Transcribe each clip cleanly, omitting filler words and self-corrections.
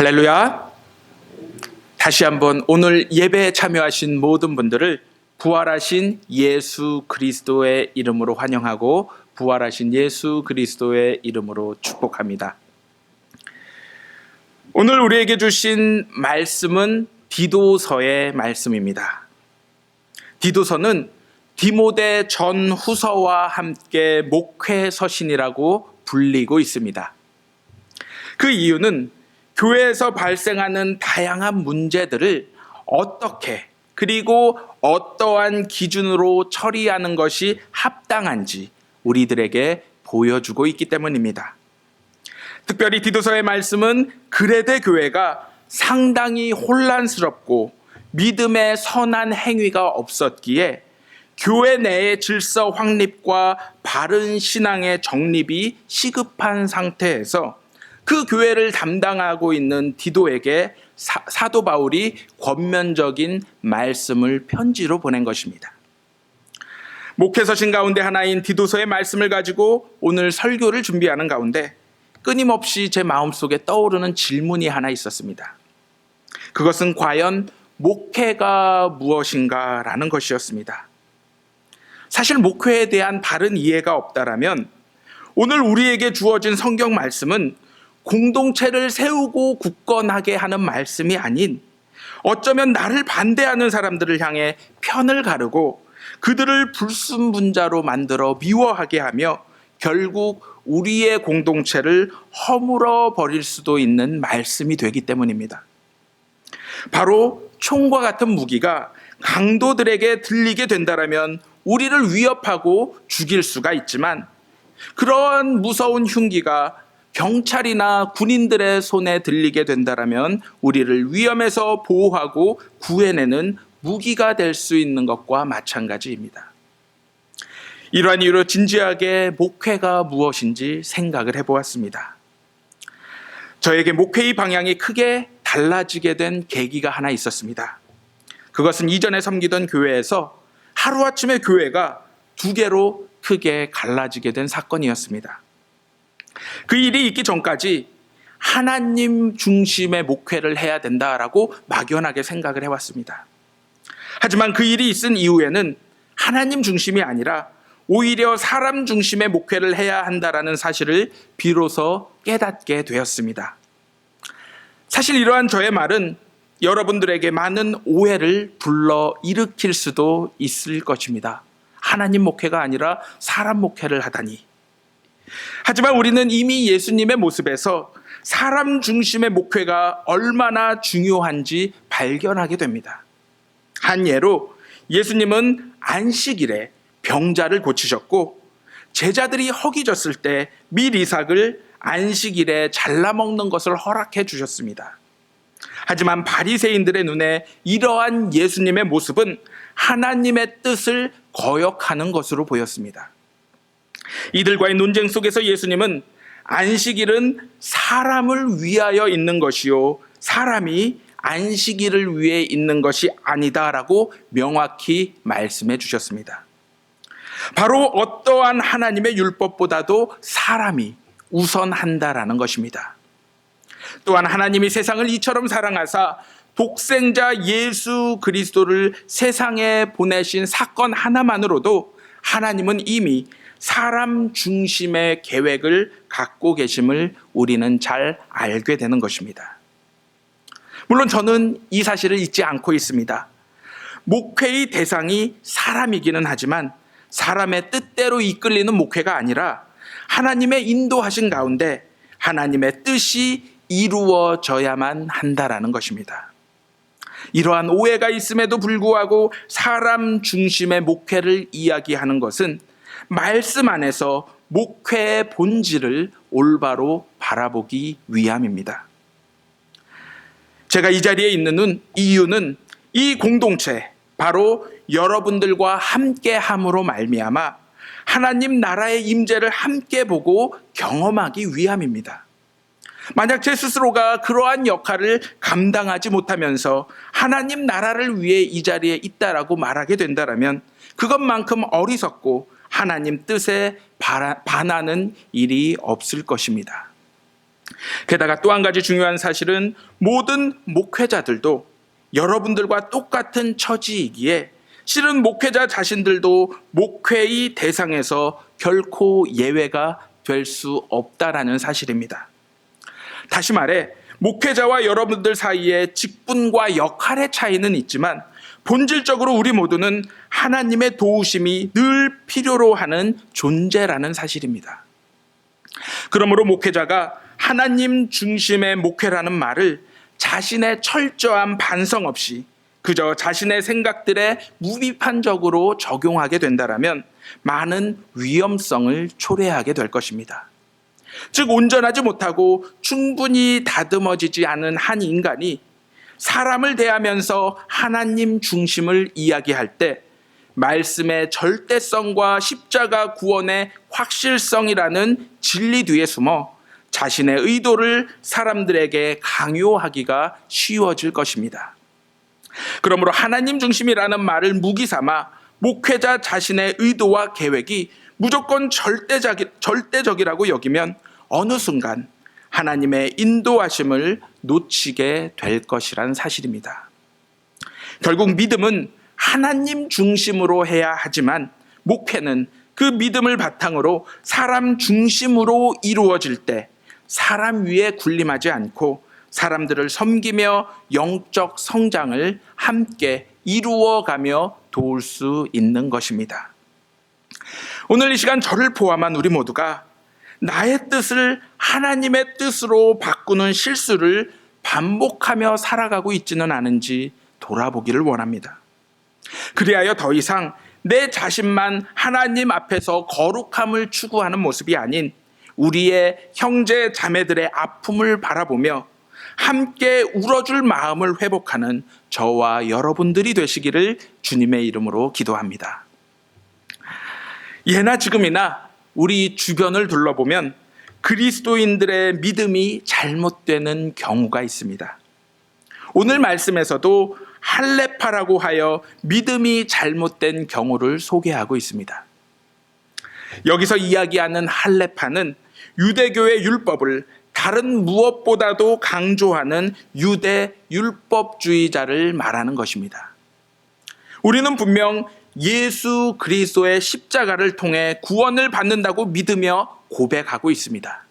할렐루야. 다시 한번 오늘 예배에 참여하신 모든 분들을 부활하신 예수 그리스도의 이름으로 환영하고 부활하신 예수 그리스도의 이름으로 축복합니다. 오늘 우리에게 주신 말씀은 디도서의 말씀입니다. 디도서는 디모데 전후서와 함께 목회 서신이라고 불리고 있습니다. 그 이유는 교회에서 발생하는 다양한 문제들을 어떻게 그리고 어떠한 기준으로 처리하는 것이 합당한지 우리들에게 보여주고 있기 때문입니다. 특별히 디도서의 말씀은 그레데 교회가 상당히 혼란스럽고 믿음의 선한 행위가 없었기에 교회 내의 질서 확립과 바른 신앙의 정립이 시급한 상태에서 그 교회를 담당하고 있는 디도에게 사도 바울이 권면적인 말씀을 편지로 보낸 것입니다. 목회서신 가운데 하나인 디도서의 말씀을 가지고 오늘 설교를 준비하는 가운데 끊임없이 제 마음속에 떠오르는 질문이 하나 있었습니다. 그것은 과연 목회가 무엇인가라는 것이었습니다. 사실 목회에 대한 바른 이해가 없다라면 오늘 우리에게 주어진 성경 말씀은 공동체를 세우고 굳건하게 하는 말씀이 아닌 어쩌면 나를 반대하는 사람들을 향해 편을 가르고 그들을 불순분자로 만들어 미워하게 하며 결국 우리의 공동체를 허물어 버릴 수도 있는 말씀이 되기 때문입니다. 바로 총과 같은 무기가 강도들에게 들리게 된다면 우리를 위협하고 죽일 수가 있지만 그러한 무서운 흉기가 경찰이나 군인들의 손에 들리게 된다면 우리를 위험에서 보호하고 구해내는 무기가 될 수 있는 것과 마찬가지입니다. 이러한 이유로 진지하게 목회가 무엇인지 생각을 해보았습니다. 저에게 목회의 방향이 크게 달라지게 된 계기가 하나 있었습니다. 그것은 이전에 섬기던 교회에서 하루아침에 교회가 두 개로 크게 갈라지게 된 사건이었습니다. 그 일이 있기 전까지 하나님 중심의 목회를 해야 된다라고 막연하게 생각을 해왔습니다. 하지만 그 일이 있은 이후에는 하나님 중심이 아니라 오히려 사람 중심의 목회를 해야 한다라는 사실을 비로소 깨닫게 되었습니다. 사실 이러한 저의 말은 여러분들에게 많은 오해를 불러일으킬 수도 있을 것입니다. 하나님 목회가 아니라 사람 목회를 하다니. 하지만 우리는 이미 예수님의 모습에서 사람 중심의 목회가 얼마나 중요한지 발견하게 됩니다. 한 예로 예수님은 안식일에 병자를 고치셨고 제자들이 허기졌을 때 밀 이삭을 안식일에 잘라먹는 것을 허락해 주셨습니다. 하지만 바리새인들의 눈에 이러한 예수님의 모습은 하나님의 뜻을 거역하는 것으로 보였습니다. 이들과의 논쟁 속에서 예수님은 안식일은 사람을 위하여 있는 것이요 사람이 안식일을 위해 있는 것이 아니다라고 명확히 말씀해 주셨습니다. 바로 어떠한 하나님의 율법보다도 사람이 우선한다라는 것입니다. 또한 하나님이 세상을 이처럼 사랑하사 독생자 예수 그리스도를 세상에 보내신 사건 하나만으로도 하나님은 이미 사람 중심의 계획을 갖고 계심을 우리는 잘 알게 되는 것입니다. 물론 저는 이 사실을 잊지 않고 있습니다. 목회의 대상이 사람이기는 하지만 사람의 뜻대로 이끌리는 목회가 아니라 하나님의 인도하신 가운데 하나님의 뜻이 이루어져야만 한다라는 것입니다. 이러한 오해가 있음에도 불구하고 사람 중심의 목회를 이야기하는 것은 말씀 안에서 목회의 본질을 올바로 바라보기 위함입니다. 제가 이 자리에 있는 이유는 이 공동체, 바로 여러분들과 함께함으로 말미암아 하나님 나라의 임재를 함께 보고 경험하기 위함입니다. 만약 제 스스로가 그러한 역할을 감당하지 못하면서 하나님 나라를 위해 이 자리에 있다라고 말하게 된다면 그것만큼 어리석고 하나님 뜻에 반하는 일이 없을 것입니다. 게다가 또 한 가지 중요한 사실은 모든 목회자들도 여러분들과 똑같은 처지이기에 실은 목회자 자신들도 목회의 대상에서 결코 예외가 될 수 없다라는 사실입니다. 다시 말해 목회자와 여러분들 사이에 직분과 역할의 차이는 있지만 본질적으로 우리 모두는 하나님의 도우심이 늘 필요로 하는 존재라는 사실입니다. 그러므로 목회자가 하나님 중심의 목회라는 말을 자신의 철저한 반성 없이 그저 자신의 생각들에 무비판적으로 적용하게 된다면 많은 위험성을 초래하게 될 것입니다. 즉 온전하지 못하고 충분히 다듬어지지 않은 한 인간이 사람을 대하면서 하나님 중심을 이야기할 때 말씀의 절대성과 십자가 구원의 확실성이라는 진리 뒤에 숨어 자신의 의도를 사람들에게 강요하기가 쉬워질 것입니다. 그러므로 하나님 중심이라는 말을 무기 삼아 목회자 자신의 의도와 계획이 무조건 절대적이라고 여기면 어느 순간 하나님의 인도하심을 놓치게 될 것이란 사실입니다. 결국 믿음은 하나님 중심으로 해야 하지만 목회는 그 믿음을 바탕으로 사람 중심으로 이루어질 때 사람 위에 군림하지 않고 사람들을 섬기며 영적 성장을 함께 이루어가며 도울 수 있는 것입니다. 오늘 이 시간 저를 포함한 우리 모두가 나의 뜻을 하나님의 뜻으로 바꾸는 실수를 반복하며 살아가고 있지는 않은지 돌아보기를 원합니다. 그리하여 더 이상 내 자신만 하나님 앞에서 거룩함을 추구하는 모습이 아닌 우리의 형제 자매들의 아픔을 바라보며 함께 울어줄 마음을 회복하는 저와 여러분들이 되시기를 주님의 이름으로 기도합니다. 예나 지금이나 우리 주변을 둘러보면 그리스도인들의 믿음이 잘못되는 경우가 있습니다. 오늘 말씀에서도 할례파라고 하여 믿음이 잘못된 경우를 소개하고 있습니다. 여기서 이야기하는 할례파는 유대교의 율법을 다른 무엇보다도 강조하는 유대 율법주의자를 말하는 것입니다. 우리는 분명 예수 그리스도의 십자가를 통해 구원을 받는다고 믿으며 고백하고 있습니다.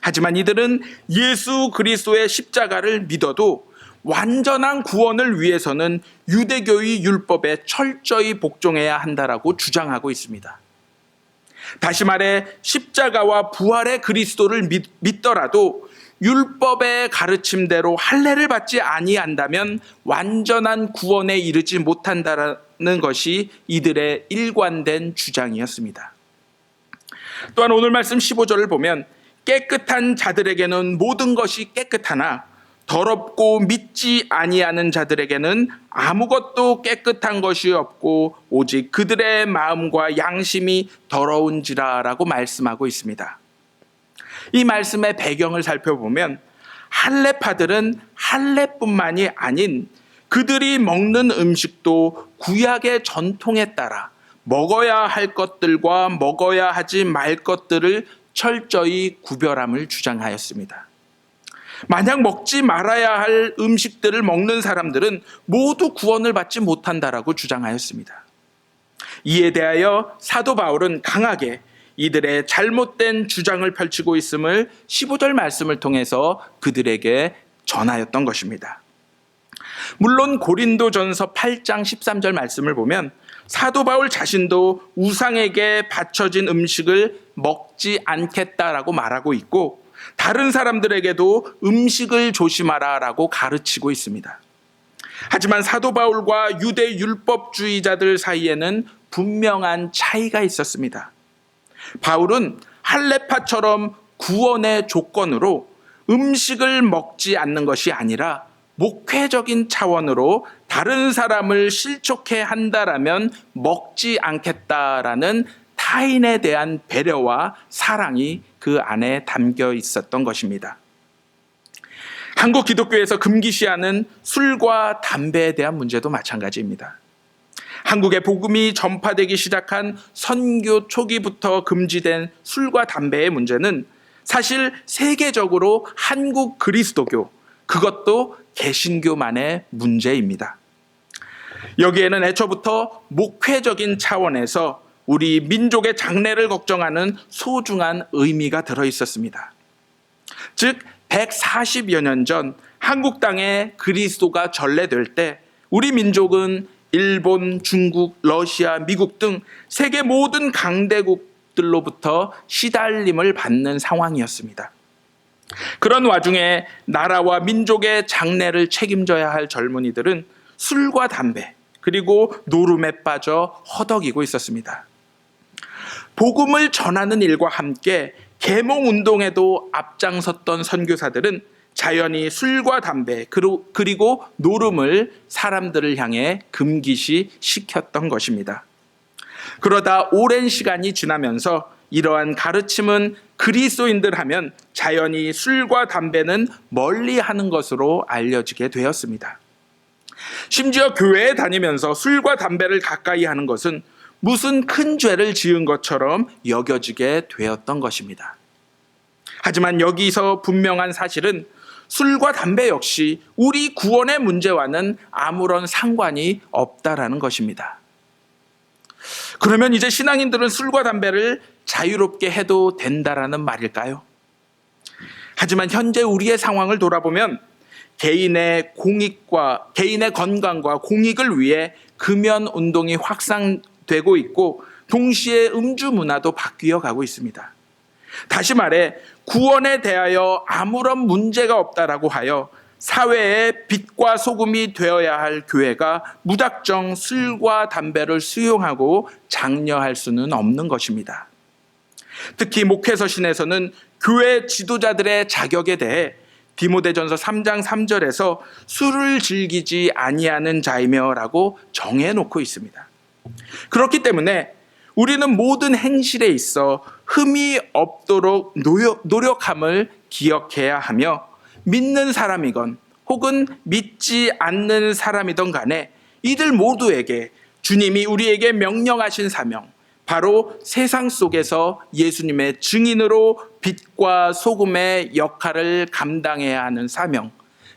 하지만 이들은 예수 그리스도의 십자가를 믿어도 완전한 구원을 위해서는 유대교의 율법에 철저히 복종해야 한다라고 주장하고 있습니다. 다시 말해 십자가와 부활의 그리스도를 믿더라도 율법의 가르침대로 할례를 받지 아니한다면 완전한 구원에 이르지 못한다는 것이 이들의 일관된 주장이었습니다. 또한 오늘 말씀 15절을 보면 깨끗한 자들에게는 모든 것이 깨끗하나 더럽고 믿지 아니하는 자들에게는 아무것도 깨끗한 것이 없고 오직 그들의 마음과 양심이 더러운지라라고 말씀하고 있습니다. 이 말씀의 배경을 살펴보면 할례파들은 할례뿐만이 아닌 그들이 먹는 음식도 구약의 전통에 따라 먹어야 할 것들과 먹어야 하지 말 것들을 철저히 구별함을 주장하였습니다. 만약 먹지 말아야 할 음식들을 먹는 사람들은 모두 구원을 받지 못한다라고 주장하였습니다. 이에 대하여 사도 바울은 강하게 이들의 잘못된 주장을 펼치고 있음을 15절 말씀을 통해서 그들에게 전하였던 것입니다. 물론 고린도전서 8장 13절 말씀을 보면 사도 바울 자신도 우상에게 바쳐진 음식을 먹지 않겠다라고 말하고 있고 다른 사람들에게도 음식을 조심하라라고 가르치고 있습니다. 하지만 사도 바울과 유대 율법주의자들 사이에는 분명한 차이가 있었습니다. 바울은 할례파처럼 구원의 조건으로 음식을 먹지 않는 것이 아니라 목회적인 차원으로 다른 사람을 실족해 한다라면 먹지 않겠다라는 타인에 대한 배려와 사랑이 그 안에 담겨 있었던 것입니다. 한국 기독교에서 금기시하는 술과 담배에 대한 문제도 마찬가지입니다. 한국의 복음이 전파되기 시작한 선교 초기부터 금지된 술과 담배의 문제는 사실 세계적으로 한국 그리스도교, 그것도 개신교만의 문제입니다. 여기에는 애초부터 목회적인 차원에서 우리 민족의 장래를 걱정하는 소중한 의미가 들어 있었습니다. 즉 140여 년 전 한국 땅에 그리스도가 전래될 때 우리 민족은 일본, 중국, 러시아, 미국 등 세계 모든 강대국들로부터 시달림을 받는 상황이었습니다. 그런 와중에 나라와 민족의 장래를 책임져야 할 젊은이들은 술과 담배 그리고 노름에 빠져 허덕이고 있었습니다. 복음을 전하는 일과 함께 계몽운동에도 앞장섰던 선교사들은 자연히 술과 담배 그리고 노름을 사람들을 향해 금기시 시켰던 것입니다. 그러다 오랜 시간이 지나면서 이러한 가르침은 그리스도인들 하면 자연히 술과 담배는 멀리하는 것으로 알려지게 되었습니다. 심지어 교회에 다니면서 술과 담배를 가까이 하는 것은 무슨 큰 죄를 지은 것처럼 여겨지게 되었던 것입니다. 하지만 여기서 분명한 사실은 술과 담배 역시 우리 구원의 문제와는 아무런 상관이 없다라는 것입니다. 그러면 이제 신앙인들은 술과 담배를 자유롭게 해도 된다라는 말일까요? 하지만 현재 우리의 상황을 돌아보면 개인의 건강과 공익을 위해 금연 운동이 확산되고 있고 동시에 음주 문화도 바뀌어 가고 있습니다. 다시 말해 구원에 대하여 아무런 문제가 없다라고 하여 사회의 빛과 소금이 되어야 할 교회가 무작정 술과 담배를 수용하고 장려할 수는 없는 것입니다. 특히 목회서신에서는 교회 지도자들의 자격에 대해 디모데전서 3장 3절에서 술을 즐기지 아니하는 자이며 라고 정해놓고 있습니다. 그렇기 때문에 우리는 모든 행실에 있어 흠이 없도록 노력함을 기억해야 하며 믿는 사람이건 혹은 믿지 않는 사람이든 간에 이들 모두에게 주님이 우리에게 명령하신 사명, 바로 세상 속에서 예수님의 증인으로 빛과 소금의 역할을 감당해야 하는 사명,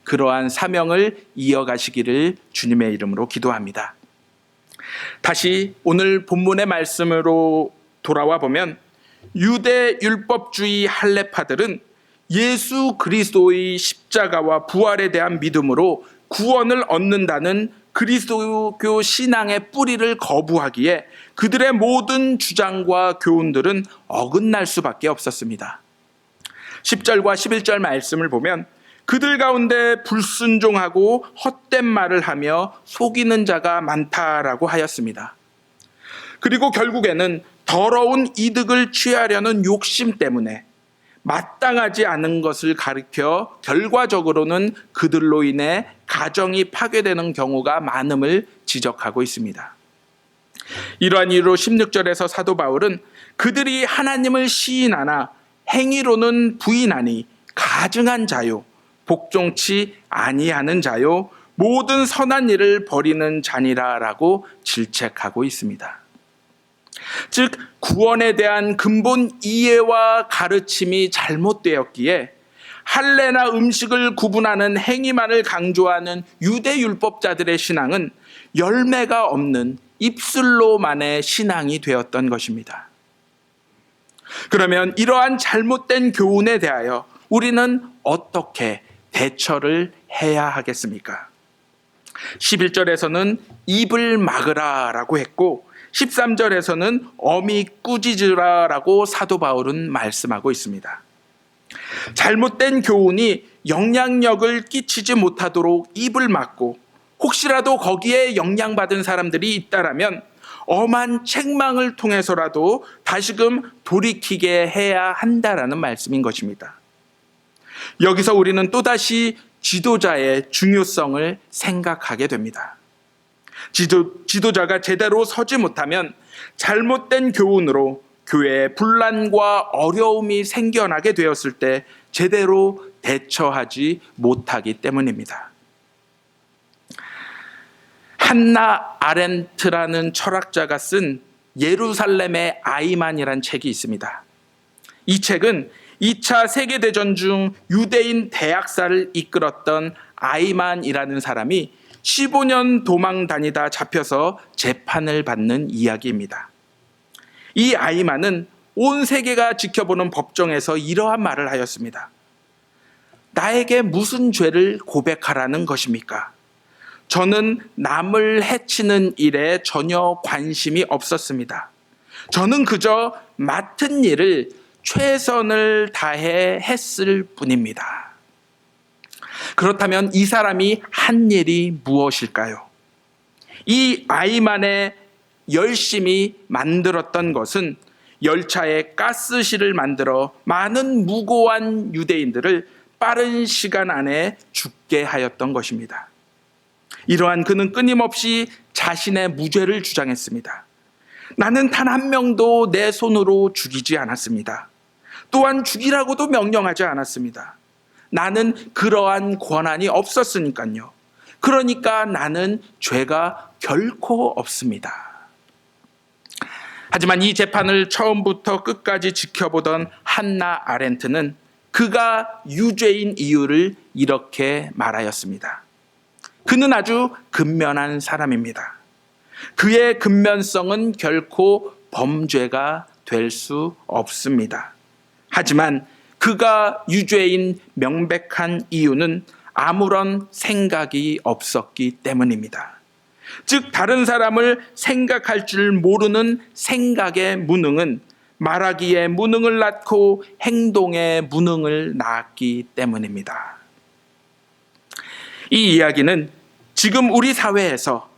그러한 사명을 이어가시기를 주님의 이름으로 기도합니다. 다시 오늘 본문의 말씀으로 돌아와 보면 유대 율법주의 할례파들은 예수 그리스도의 십자가와 부활에 대한 믿음으로 구원을 얻는다는 그리스도교 신앙의 뿌리를 거부하기에 그들의 모든 주장과 교훈들은 어긋날 수밖에 없었습니다. 10절과 11절 말씀을 보면 그들 가운데 불순종하고 헛된 말을 하며 속이는 자가 많다라고 하였습니다. 그리고 결국에는 더러운 이득을 취하려는 욕심 때문에 마땅하지 않은 것을 가리켜 결과적으로는 그들로 인해 가정이 파괴되는 경우가 많음을 지적하고 있습니다. 이러한 이유로 16절에서 사도 바울은 그들이 하나님을 시인하나 행위로는 부인하니 가증한 자요 복종치 아니하는 자요 모든 선한 일을 버리는 자니라라고 질책하고 있습니다. 즉 구원에 대한 근본 이해와 가르침이 잘못되었기에 할례나 음식을 구분하는 행위만을 강조하는 유대 율법자들의 신앙은 열매가 없는 입술로만의 신앙이 되었던 것입니다. 그러면 이러한 잘못된 교훈에 대하여 우리는 어떻게 대처를 해야 하겠습니까? 11절에서는 입을 막으라라고 했고 13절에서는 어미 꾸짖으라라고 사도 바울은 말씀하고 있습니다. 잘못된 교훈이 영향력을 끼치지 못하도록 입을 막고 혹시라도 거기에 영향받은 사람들이 있다라면 엄한 책망을 통해서라도 다시금 돌이키게 해야 한다라는 말씀인 것입니다. 여기서 우리는 또다시 지도자의 중요성을 생각하게 됩니다. 지도자가 제대로 서지 못하면 잘못된 교훈으로 교회에 분란과 어려움이 생겨나게 되었을 때 제대로 대처하지 못하기 때문입니다. 한나 아렌트라는 철학자가 쓴 예루살렘의 아이만이란 책이 있습니다. 이 책은 2차 세계대전 중 유대인 대학살을 이끌었던 아이만이라는 사람이 15년 도망 다니다 잡혀서 재판을 받는 이야기입니다. 이 아이만은 온 세계가 지켜보는 법정에서 이러한 말을 하였습니다. 나에게 무슨 죄를 고백하라는 것입니까? 저는 남을 해치는 일에 전혀 관심이 없었습니다. 저는 그저 맡은 일을 최선을 다해 했을 뿐입니다. 그렇다면 이 사람이 한 일이 무엇일까요? 이 아이만의 열심히 만들었던 것은 열차에 가스실을 만들어 많은 무고한 유대인들을 빠른 시간 안에 죽게 하였던 것입니다. 이러한 그는 끊임없이 자신의 무죄를 주장했습니다. 나는 단 한 명도 내 손으로 죽이지 않았습니다. 또한 죽이라고도 명령하지 않았습니다. 나는 그러한 권한이 없었으니까요. 그러니까 나는 죄가 결코 없습니다. 하지만 이 재판을 처음부터 끝까지 지켜보던 한나 아렌트는 그가 유죄인 이유를 이렇게 말하였습니다. 그는 아주 근면한 사람입니다. 그의 근면성은 결코 범죄가 될 수 없습니다. 하지만 그가 유죄인 명백한 이유는 아무런 생각이 없었기 때문입니다. 즉 다른 사람을 생각할 줄 모르는 생각의 무능은 말하기의 무능을 낳고 행동의 무능을 낳았기 때문입니다. 이 이야기는 지금 우리 사회에서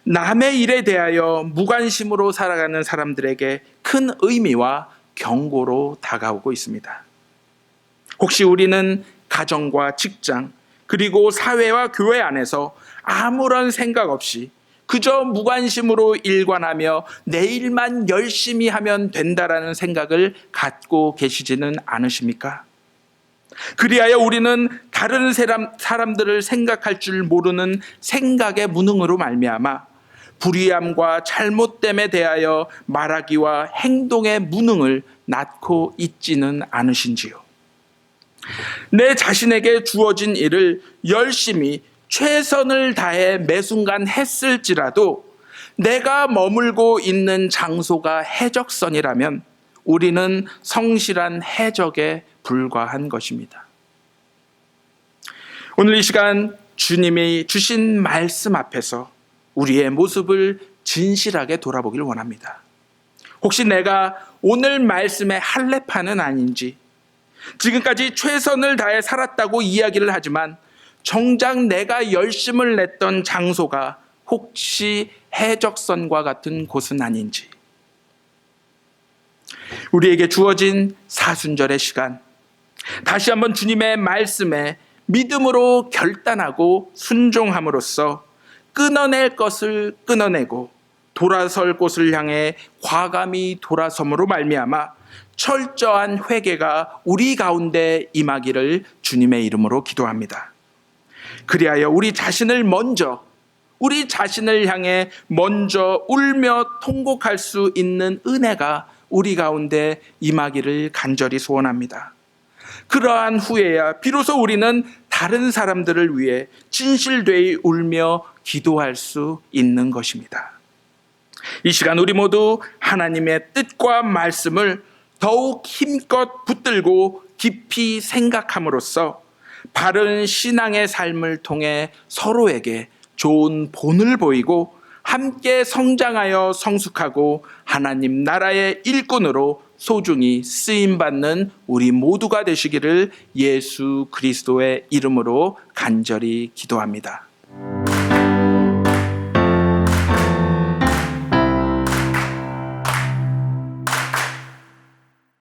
남의 일에 대하여 무관심으로 살아가는 사람들에게 큰 의미와 경고로 다가오고 있습니다. 혹시 우리는 가정과 직장 그리고 사회와 교회 안에서 아무런 생각 없이 그저 무관심으로 일관하며 내 일만 열심히 하면 된다라는 생각을 갖고 계시지는 않으십니까? 그리하여 우리는 다른 사람들을 생각할 줄 모르는 생각의 무능으로 말미암아 불의함과 잘못됨에 대하여 말하기와 행동의 무능을 낳고 있지는 않으신지요? 내 자신에게 주어진 일을 열심히 최선을 다해 매 순간 했을지라도 내가 머물고 있는 장소가 해적선이라면 우리는 성실한 해적에 불과한 것입니다. 오늘 이 시간 주님이 주신 말씀 앞에서 우리의 모습을 진실하게 돌아보길 원합니다. 혹시 내가 오늘 말씀의 할례파는 아닌지, 지금까지 최선을 다해 살았다고 이야기를 하지만 정작 내가 열심을 냈던 장소가 혹시 해적선과 같은 곳은 아닌지, 우리에게 주어진 사순절의 시간, 다시 한번 주님의 말씀에 믿음으로 결단하고 순종함으로써 끊어낼 것을 끊어내고 돌아설 곳을 향해 과감히 돌아섬으로 말미암아 철저한 회개가 우리 가운데 임하기를 주님의 이름으로 기도합니다. 그리하여 우리 자신을 향해 먼저 울며 통곡할 수 있는 은혜가 우리 가운데 임하기를 간절히 소원합니다. 그러한 후에야 비로소 우리는 다른 사람들을 위해 진실되이 울며 기도할 수 있는 것입니다. 이 시간 우리 모두 하나님의 뜻과 말씀을 더욱 힘껏 붙들고 깊이 생각함으로써 바른 신앙의 삶을 통해 서로에게 좋은 본을 보이고 함께 성장하여 성숙하고 하나님 나라의 일꾼으로 소중히 쓰임받는 우리 모두가 되시기를 예수 그리스도의 이름으로 간절히 기도합니다.